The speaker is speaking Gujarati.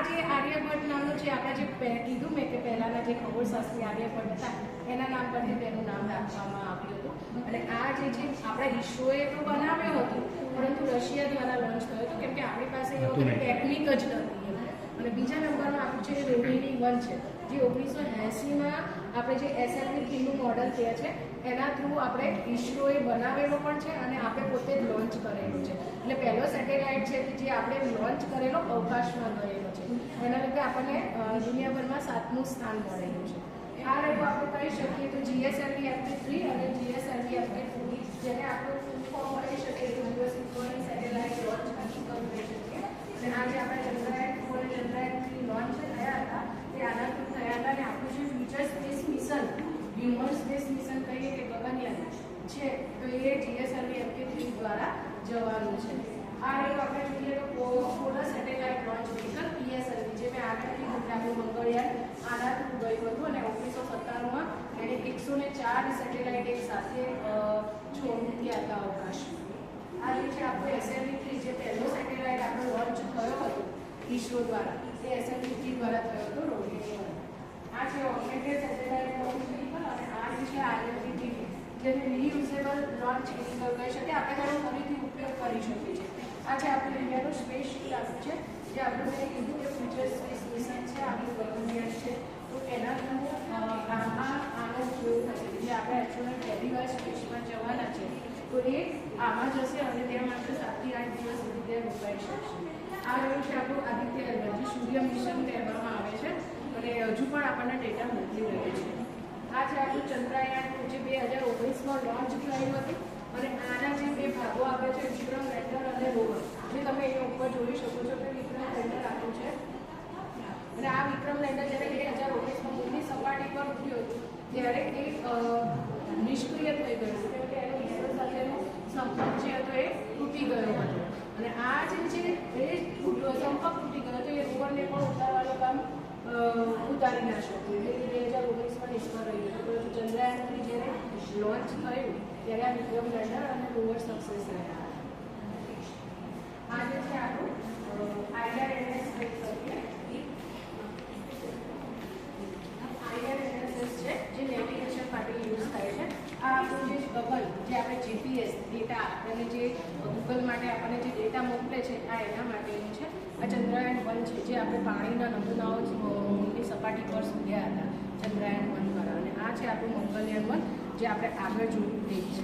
જે આર્યભટ્ટ નામનું છે, આપણે જે કીધું મેં કે પહેલાના જે ખગોળશાસ્ત્રી આર્યભટ્ટ હતા એના નામ પરથી તેનું નામ રાખવામાં આવ્યું હતું. અને આ જે આપણા ઈસરોએ તો બનાવ્યો હતો, પરંતુ રશિયા દ્વારા લોન્ચ થયો હતો, કેમ કે આપણી પાસે એ વખતે ટેકનિક જ નથી. અને બીજા નંબરમાં આપણું છે રોહિણી 1 છે, જે 1980માં આપણે જે SLV-3નું મોડલ કહે છે એના થ્રુ આપણે ઈસરોએ બનાવેલો પણ છે અને આપણે પોતે જ લોન્ચ કરેલો છે. એટલે પહેલો સેટેલાઇટ છે જે આપણે લોન્ચ કરેલો અવકાશમાં ગયેલો છે. એના લીધે આપણને દુનિયાભરમાં 7મું સ્થાન મળેલું છે. આ રહ્યું આપણે કહી શકીએ તો GSLV-FP3 અને GSLV-FP2, જેને આપણું ફૂલ ફોર્મ કહી શકીએ તો યુએસ ઇકોનોમિક સેટેલાઇટ લોન્ચ કહી શકીએ. અને આજે આપણે ચંદ્રયાન-2 અને ચંદ્રયાન-3 લોન્ચ થયા હતા તે આના થ્રુ થયા હતા. અને આપણું જે future space mission, human space mission કહીએ કે ગગનયાન છે, તો એ GSLV-FP3 દ્વારા જવાનું છે. આ રહ્યું આપણે જોઈએ તો polar satellite launch mission PSLV, જે મેં આગળથી આપણું મંગળયાન આના થ્રુ ગયું હતું. અને 1997માં એને 104 સેટેલાઇટ એક સાથે મૂક્યા હતા અવકાશમાં. આ જે છે આપણું SLV-3, જે પહેલો સેટેલાઇટ આપણો લોન્ચ થયો હતો ઈસરો દ્વારા, તે SLV-3 દ્વારા થયો હતો રોહિણી 1. આ છે ઓગમેન્ટેડ સેટેલાઇટ લોન્ચ વ્હીકલ. અને આ જે છે ILT-3, જેને રીયુઝેબલ લોન્ચ વ્હીકલ કહી શકીએ. આપણે તેનો ફરીથી ઉપયોગ કરી શકીએ છીએ. આ છે આપણે ઇન્ડિયાનું સ્પેસ શિપ આપ્યું છે, જે આપણે મેં કીધું કે ફ્યુચર સ્પેસ મિશન છે, આપણું ગગનયાન છે. તો એના થ્રુ આનો ઉપયોગ થશે. જે આપણે એસ્ટ્રોનોટ પહેલી વાર સ્પેસમાં જવાના છે, તો એ આમાં જશે અને ત્યાં માત્ર 7 થી 8 દિવસ સુધી ત્યાં રોકાઈ શકશે. આ રહ્યું છે આપણું આદિત્ય L1, જે સૂર્ય મિશન કહેવામાં આવે છે અને હજુ પણ આપણને ડેટા મોકલી રહ્યું છે. આ છે આપણું ચંદ્રયાન-2, જે 2019માં લોન્ચ થયું હતું. અને આના જે 2 ભાગો આવે છે, વિક્રમ લેન્ડર અને રોવર, જે તમે અહીંયા ઉપર જોઈ શકો છો કે વિક્રમ લેન્ડર આપ્યું છે. અને આ વિક્રમ લેન્ડર જ્યારે 2019માં મૂનની સપાટી પર ઉતર્યું હતું ત્યારે એ નિષ્ક્રિય થઈ ગયું હતું, કેમ કે એનો ઈસરો સાથેનો સંપર્ક જે હતો એ તૂટી ગયો હતો. અને આ જે છે એ સંપર્ક તૂટી ગયો હતો, એ રોવરને પણ ઉતારવાનું કામ ઉતારી ના શક્યું. એટલે 2019માં નિષ્ફળ રહ્યું હતું. પરંતુ ચંદ્રયાન-3 જ્યારે લોન્ચ થયું ત્યારે આ વિક્રમ લેન્ડર અને રોવર સક્સેસ રહ્યા. આ જે છે આપણું IRNS છે, જે નેવિગેશન માટે યુઝ થાય છે. આ આપણું જે ગગન, જે આપણે GPS ડેટા આપણને જે ગૂગલ માટે આપણને જે ડેટા મોકલે છે, આ એના માટેનું છે. આ ચંદ્રયાન-1 છે, જે આપણે પાણીના નમૂનાઓ મૂનની સપાટી પર શોધ્યા હતા ચંદ્રયાન-1 દ્વારા. અને આ છે આપણું મંગળયાન-1, જે આપણે આગળ જોયું તે છે.